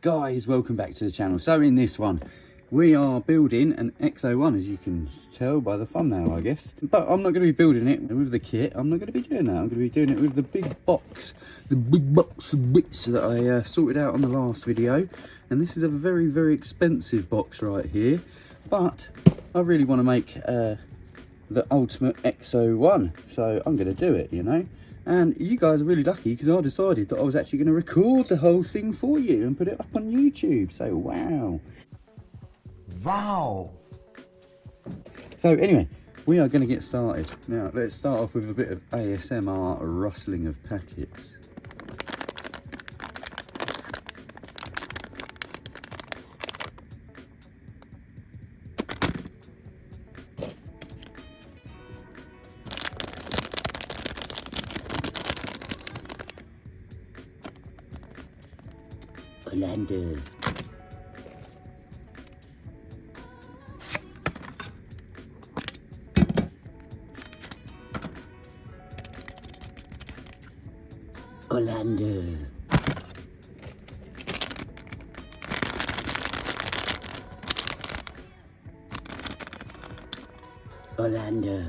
guys, welcome back to the channel. So in this one we are building an X01, as you can tell by the thumbnail, I guess. But I'm not going to be building it with the kit. I'm not going to be doing that. I'm going to be doing it with the big box of bits that I sorted out on the last video. And this is a very, very expensive box right here. But I really want to make the ultimate X01. So I'm going to do it, you know. And you guys are really lucky because I decided that I was actually going to record the whole thing for you and put it up on YouTube. So wow. Wow. So anyway, we are going to get started. Now let's start off with a bit of ASMR rustling of packets. Orlandoo. Orlandoo. Orlandoo.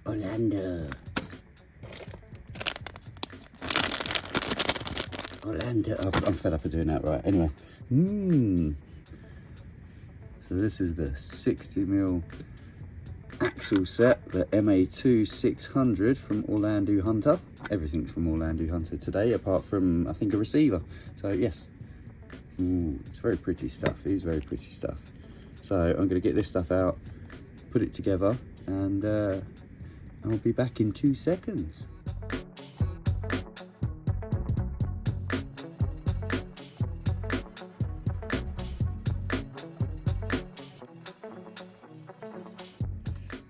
Orlandoo. Orlandoo. I'm fed up of doing that, right? Anyway. So this is the 60mm axle set, the MA2600 from Orlandoo Hunter. Everything's from Orlandoo Hunter today, apart from, I think, a receiver. So yes, it's very pretty stuff. It is very pretty stuff. So I'm going to get this stuff out, put it together, and I'll be back in 2 seconds.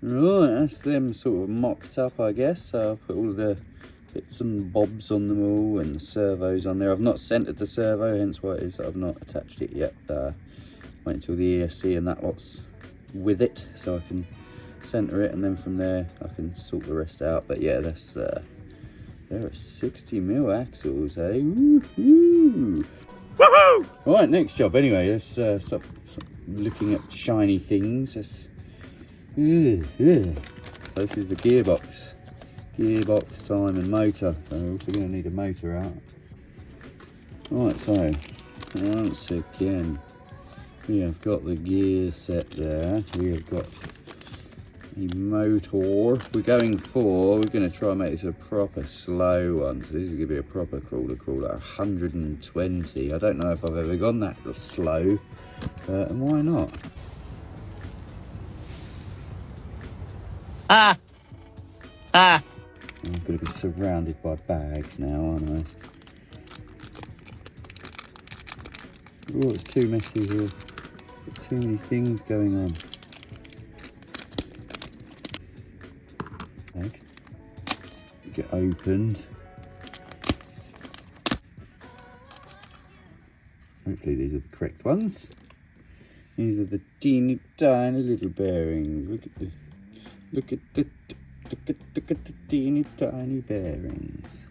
Right, that's them sort of mocked up, I guess. So I'll put all of the bits and bobs on them all and the servos on there. I've not centered the servo, hence why it is that I've not attached it yet. Wait until the ESC and that lot's with it so I can center it, and then from there I can sort the rest out. But yeah, that's there are 60mm axles, eh? Woohoo! Woohoo! Right, next job. Anyway, let's stop looking at shiny things. Let's this is the gearbox time and motor. So we're also going to need a motor out. Right, so once again we have got the gear set there. We have got a motor. We're going to try and make this a proper slow one. So this is going to be a proper crawler at 120. I don't know if I've ever gone that slow, and why not? I'm going to be surrounded by bags now, aren't I? Oh, it's too messy here. Got too many things going on. Egg. Get opened. Hopefully these are the correct ones. These are the teeny tiny little bearings. Look at the teeny tiny bearings.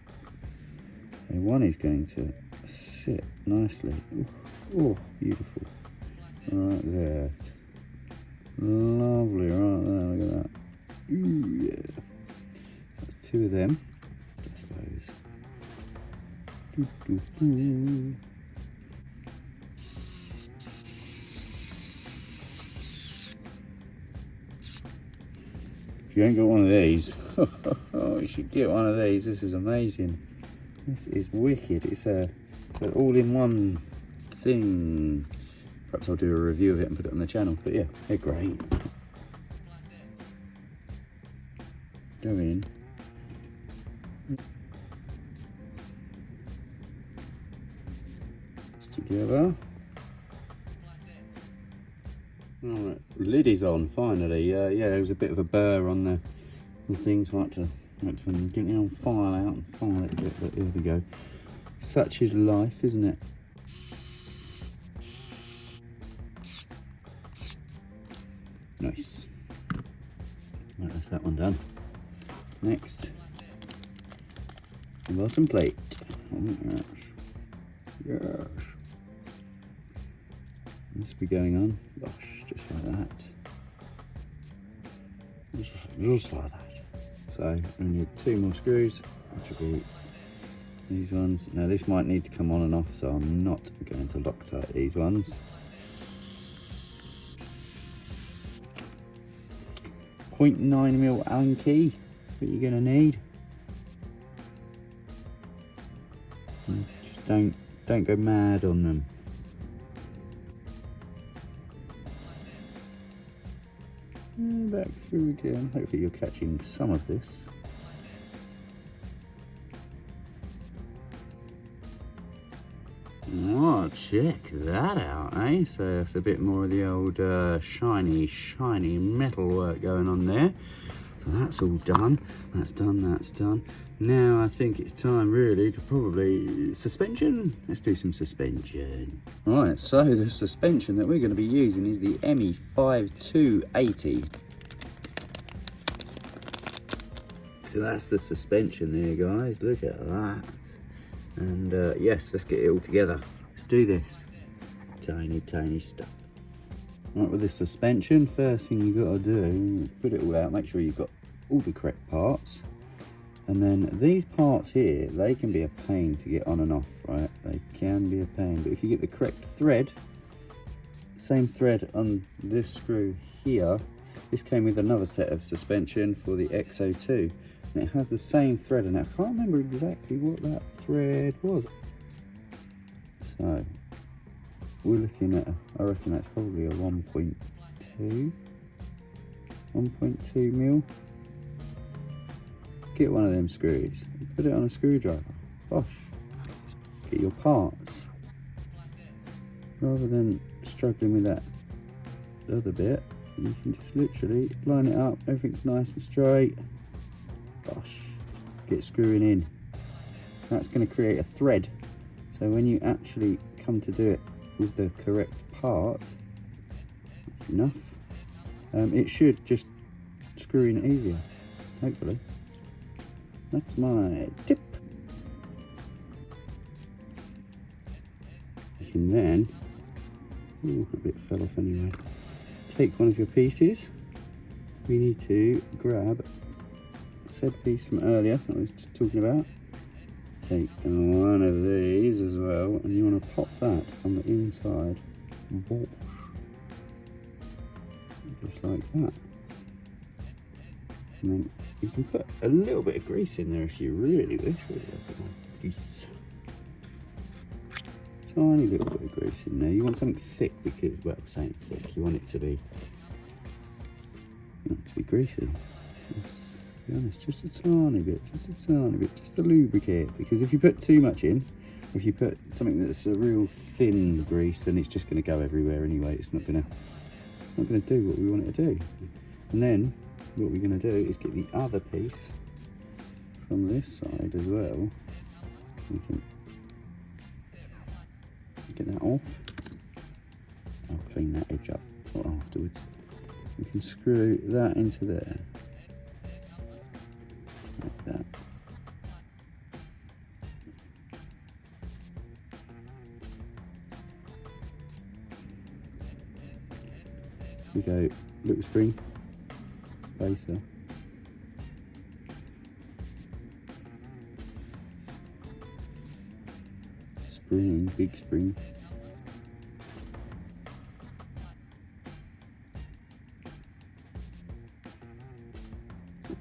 And one is going to sit nicely. Oh, beautiful. Right there. Lovely, right there, look at that. Ooh, yeah. That's 2 of them, I suppose. If you ain't got one of these, you should get one of these. This is amazing. This is wicked. It's an all-in-one thing. Perhaps I'll do a review of it and put it on the channel. But yeah, they're great. Go in. It's together. Alright, lid is on finally. Yeah, there was a bit of a burr on the things. I like to get the old file out and file it a bit, but here we go. Such is life, isn't it? Nice. Right, that's that one done. Next, the bottom plate. Oh yes, yes. This will be going on. Gosh, just like that. Just like that. So we need 2 more screws, which will be these ones. Now this might need to come on and off, so I'm not going to Loctite these ones. 0.9mm Allen key, what you're going to need. And just don't go mad on them. And back through again. Hopefully you're catching some of this. Oh, check that out, eh? So it's a bit more of the old shiny metal work going on there. So that's all done. That's done. Now I think it's time really to probably suspension. Let's do some suspension. Right, so the suspension that we're going to be using is the ME5280. So that's the suspension there, guys. Look at that. And yes, let's get it all together. Let's do this. Tiny stuff. Right, with the suspension, first thing you've got to do, put it all out, make sure you've got all the correct parts. And then these parts here, they can be a pain to get on and off, right? They can be a pain, but if you get the correct thread, same thread on this screw here, this came with another set of suspension for the X02. And it has the same thread, and I can't remember exactly what that thread was. So we're looking at, I reckon that's probably a 1.2 mil. Get one of them screws, put it on a screwdriver, bosh, get your parts. Rather than struggling with that other bit, you can just literally line it up, everything's nice and straight. Gosh, get screwing in. That's going to create a thread, so when you actually come to do it with the correct part, that's enough. It should just screw in easier, hopefully. That's my tip. You can then, oh, a bit fell off anyway. Take one of your pieces. We need to grab said piece from earlier that I was just talking about. Take one of these as well, and you want to pop that on the inside, just like that. And then you can put a little bit of grease in there if you really wish. Grease. Tiny little bit of grease in there. You want something thick because, well, saying thick, you want it to be, greasy. To be honest, just a tiny bit, just to lubricate. Because if you put too much in, if you put something that's a real thin grease, then it's just going to go everywhere anyway. It's not going to do what we want it to do. And then what we're going to do is get the other piece from this side as well. We can get that off. I'll clean that edge up afterwards. We can screw that into there, like that. We go little spring, baser, spring, big spring.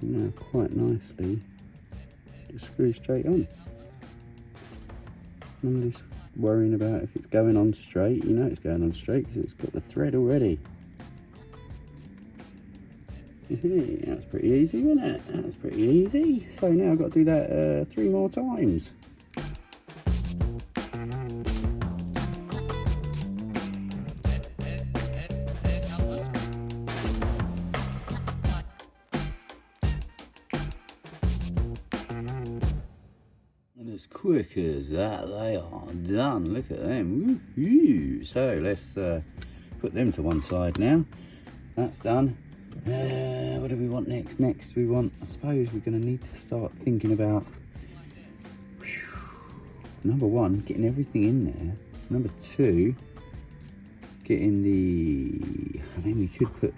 Now quite nicely, just screw straight on. None of this worrying about if it's going on straight. You know it's going on straight because it's got the thread already. That's pretty easy, isn't it? That's pretty easy. So now I've got to do that 3 more times. And as quick as that, they are done. Look at them. Woo-hoo. So let's put them to one side now. That's done. What do we want next? Next we want, I suppose we're going to need to start thinking about, number one, getting everything in there. Number two, getting the, I mean, we could put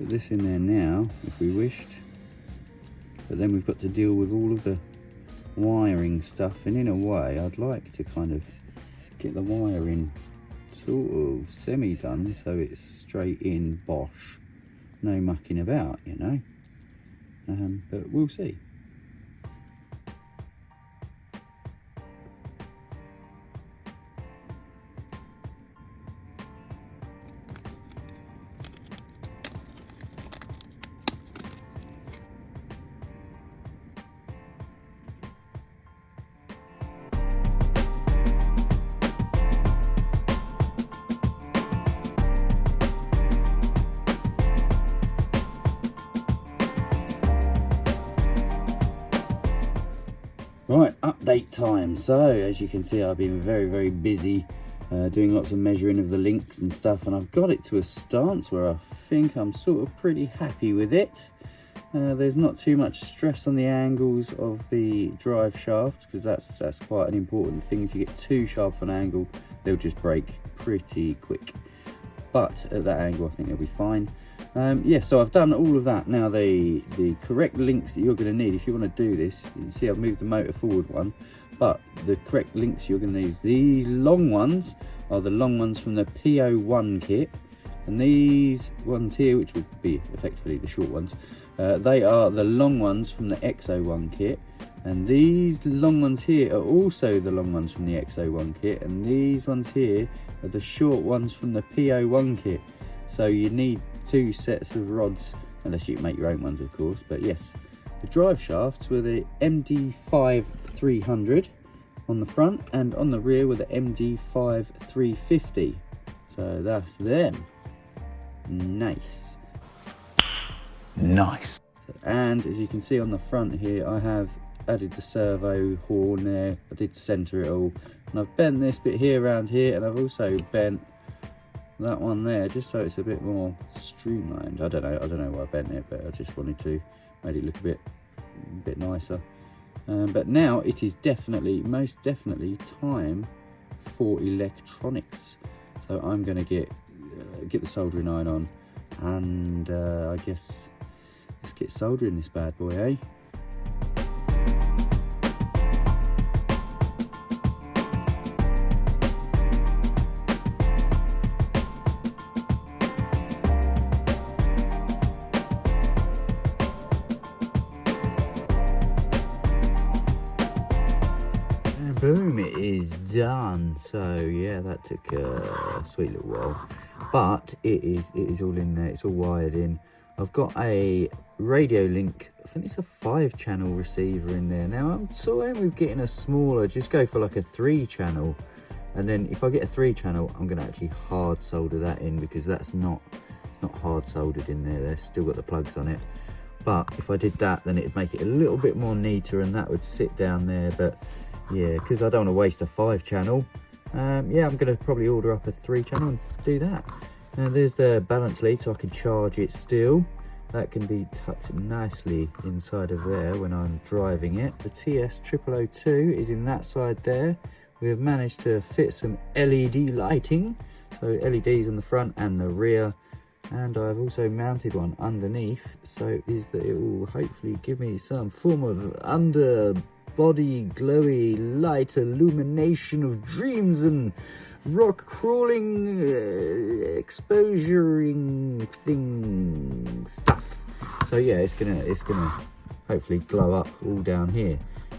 this in there now if we wished, but then we've got to deal with all of the wiring stuff, and in a way I'd like to kind of get the wiring sort of semi done so it's straight in, bosh, no mucking about, you know. But we'll see. Right, update time. So as you can see, I've been very busy doing lots of measuring of the links and stuff, and I've got it to a stance where I think I'm sort of pretty happy with it. There's not too much stress on the angles of the drive shafts, because that's quite an important thing. If you get too sharp of an angle, they'll just break pretty quick, but at that angle I think they'll be fine. Yeah, so I've done all of that. Now the correct links that you're going to need if you want to do this, you see I've moved the motor forward one, but the correct links you're going to need is these long ones are the long ones from the PO1 kit, and these ones here, which would be effectively the short ones, they are the long ones from the X01 kit, and these long ones here are also the long ones from the X01 kit, and these ones here are the short ones from the PO1 kit. So you need two sets of rods, unless you can make your own ones of course. But yes, the drive shafts were the MD5 300 on the front, and on the rear were the MD5 350. So that's them. Nice. And as you can see on the front here, I have added the servo horn there. I did center it all, and I've bent this bit here around here, and I've also bent that one there just so it's a bit more streamlined. I don't know why I bent it, but I just wanted to make it look a bit nicer. But now it is most definitely time for electronics. So I'm going to get the soldering iron on, and I guess let's get soldering this bad boy, eh? Boom, it is done. So yeah, that took a sweet little while, but it is all in there. It's all wired in. I've got a radio link, I think it's a 5-channel receiver in there. Now I'm toying with getting a smaller, just go for like a 3-channel, and then if I get a 3-channel, I'm going to actually hard solder that in, because it's not hard soldered in there. They've still got the plugs on it. But if I did that, then it'd make it a little bit more neater, and that would sit down there. But yeah, because I don't want to waste a 5-channel, yeah, I'm going to probably order up a 3-channel and do that. Now there's the balance lead, so I can charge it still. That can be tucked nicely inside of there when I'm driving it. The TS0002 is in that side there. We have managed to fit some LED lighting, so LEDs on the front and the rear. And I've also mounted one underneath, so is that it will hopefully give me some form of underbody glowy light illumination of dreams and rock crawling exposuring thing stuff. So yeah, it's gonna hopefully glow up all down here,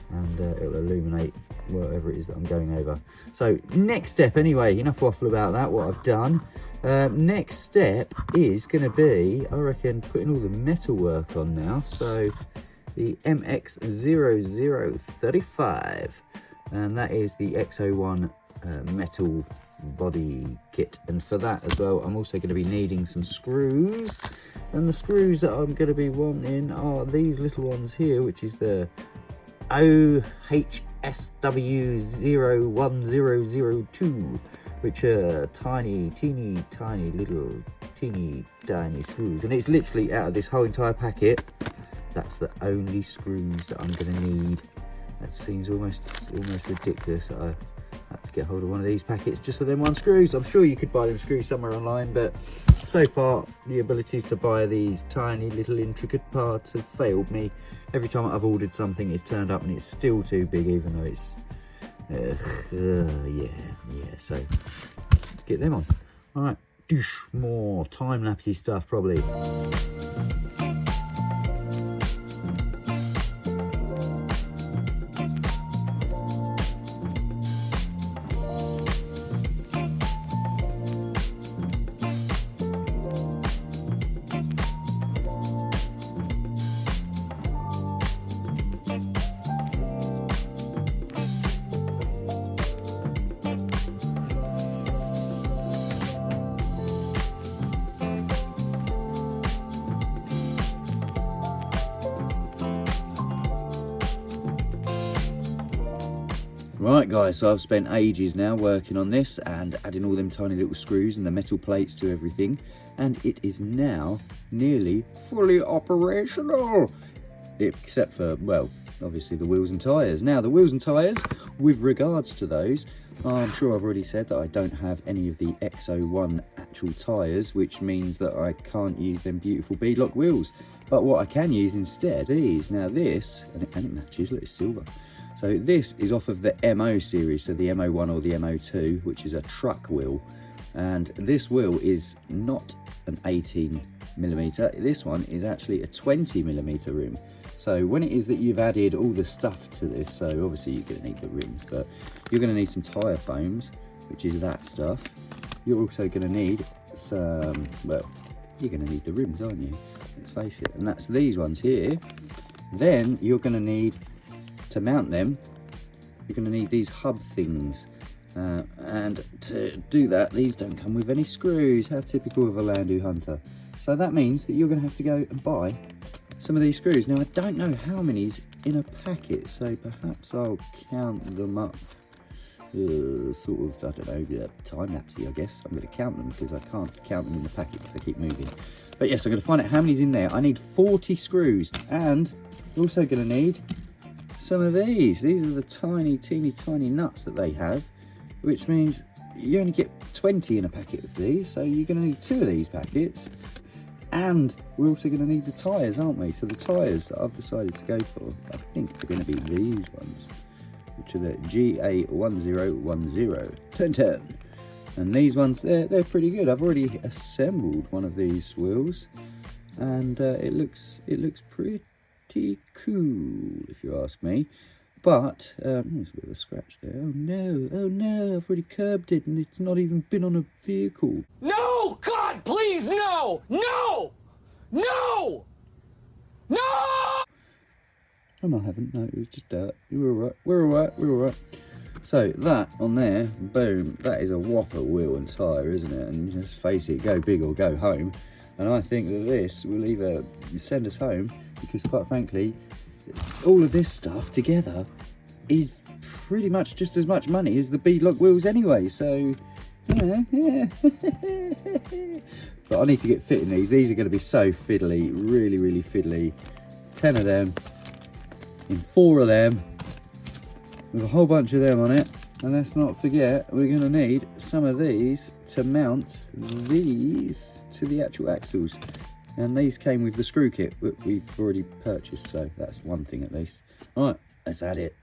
and it'll illuminate whatever it is that I'm going over. So next step, anyway, enough waffle about that, what I've done. Next step is going to be, I reckon, putting all the metal work on now. So the MX0035, and that is the X01 metal body kit. And for that as well, I'm also going to be needing some screws, and the screws that I'm going to be wanting are these little ones here, which is the OHSW0102 which are tiny little teeny tiny screws, and it's literally out of this whole entire packet, that's the only screws that I'm going to need. That seems almost ridiculous that I had to get hold of one of these packets just for them one screws. I'm sure you could buy them screws somewhere online, but so far the abilities to buy these tiny little intricate parts have failed me. Every time I've ordered something, it's turned up and it's still too big, even though it's yeah, so let's get them on. All right, more time-lapsey stuff probably. Right guys, so I've spent ages now working on this and adding all them tiny little screws and the metal plates to everything, and it is now nearly fully operational, except for, well, obviously the wheels and tyres. Now the wheels and tyres, with regards to those, I'm sure I've already said that I don't have any of the X01 actual tyres, which means that I can't use them beautiful beadlock wheels, but what I can use instead, these. Now this, and it matches, look, it's silver. So this is off of the MO series, so the MO1 or the MO2, which is a truck wheel. And this wheel is not an 18mm, this one is actually a 20mm rim. So when it is that you've added all the stuff to this, so obviously you're going to need the rims, but you're going to need some tyre foams, which is that stuff. You're also going to need some, well, you're going to need the rims, aren't you? Let's face it, and that's these ones here. Then you're going to need, to mount them, you're going to need these hub things, and to do that, these don't come with any screws. How typical of a Orlandoo Hunter. So that means that you're going to have to go and buy some of these screws. Now I don't know how many's in a packet, so perhaps I'll count them up, sort of, I don't know, time-lapsey I guess. I'm going to count them because I can't count them in the packet because they keep moving. But yes, I'm going to find out how many's in there. I need 40 screws, and you're also going to need some of these. These are the teeny tiny nuts that they have, which means you only get 20 in a packet of these, so you're going to need 2 of these packets. And we're also going to need the tyres, aren't we? So the tyres that I've decided to go for, I think are going to be these ones, which are the GA1010 1010. And these ones, they're pretty good. I've already assembled one of these wheels, and it looks pretty cool, if you ask me. But there's a bit of a scratch there. Oh no, I've already curbed it, and it's not even been on a vehicle. No! God, please, no! No! No! No! Oh, no, I haven't. No, it was just dirt. We're all right. So that on there, boom, that is a whopper wheel and tyre, isn't it? And just face it, go big or go home. And I think that this will either send us home, because quite frankly, all of this stuff together is pretty much just as much money as the beadlock wheels anyway, so yeah. But I need to get fit in these. These are going to be so fiddly, really fiddly. 10 of them in 4 of them with a whole bunch of them on it. And let's not forget, we're going to need some of these to mount these to the actual axles. And these came with the screw kit that we've already purchased, so that's one thing at least. All right, let's add it.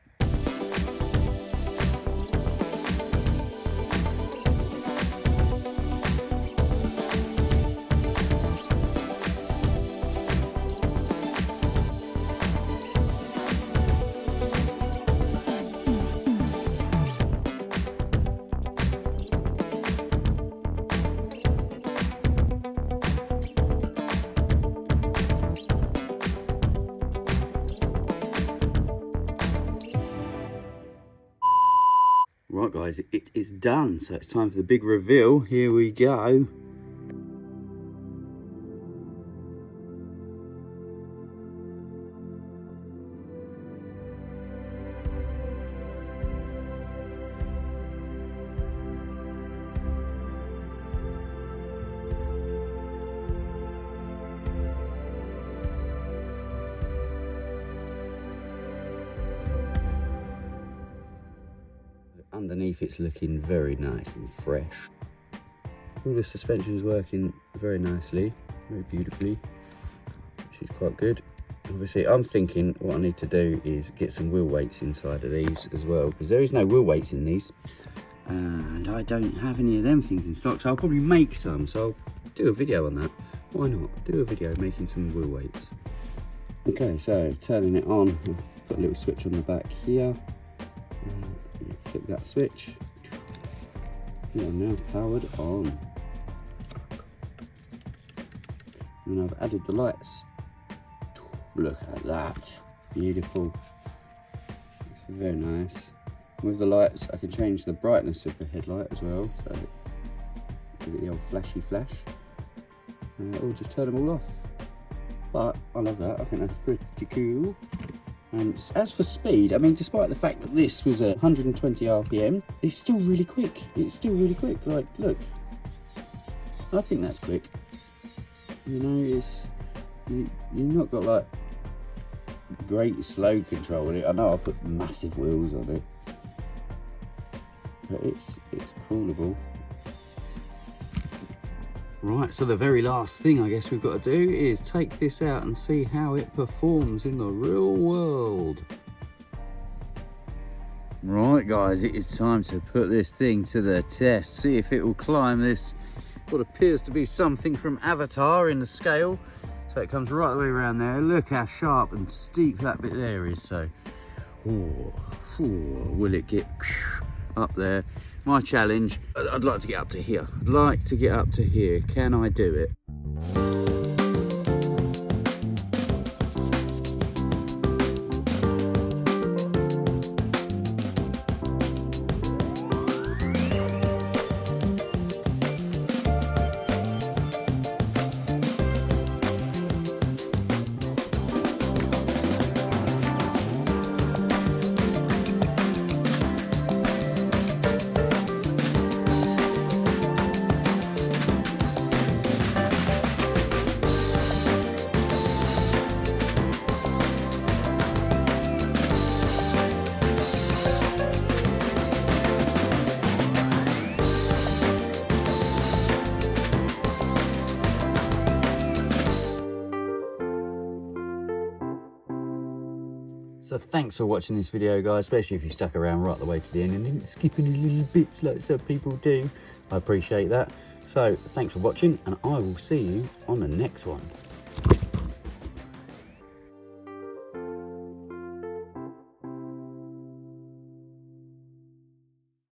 Right guys, it is done, so it's time for the big reveal. Here we go. underneath it's looking very nice and fresh. All the suspension is working very nicely, very beautifully, which is quite good. Obviously, I'm thinking what I need to do is get some wheel weights inside of these as well, because there is no wheel weights in these, and I don't have any of them things in stock, so I'll probably make some, so I'll do a video on that. Why not? Do a video making some wheel weights. Okay, so turning it on, put a little switch on the back here. Flip that switch. We are now powered on. And I've added the lights. Look at that. Beautiful. It's very nice. With the lights, I can change the brightness of the headlight as well. So give it the old flashy flash. Or just turn them all off. But I love that. I think that's pretty cool. And as for speed, I mean, despite the fact that this was a 120 RPM, it's still really quick. It's still really quick. Like, look. I think that's quick. You know, you've not got like great slow control in it. I know I put massive wheels on it, but it's crawlable. Right, so the very last thing I guess we've got to do is take this out and see how it performs in the real world. Right guys, it is time to put this thing to the test, see if it will climb this, what appears to be something from Avatar in the scale. So it comes right the way around there. Look how sharp and steep that bit there is. So, will it get up there? My challenge, I'd like to get up to here. I'd like to get up to here. Can I do it? So thanks for watching this video guys, especially if you stuck around right the way to the end and didn't skip any little bits like some people do. I appreciate that. So thanks for watching and I will see you on the next one.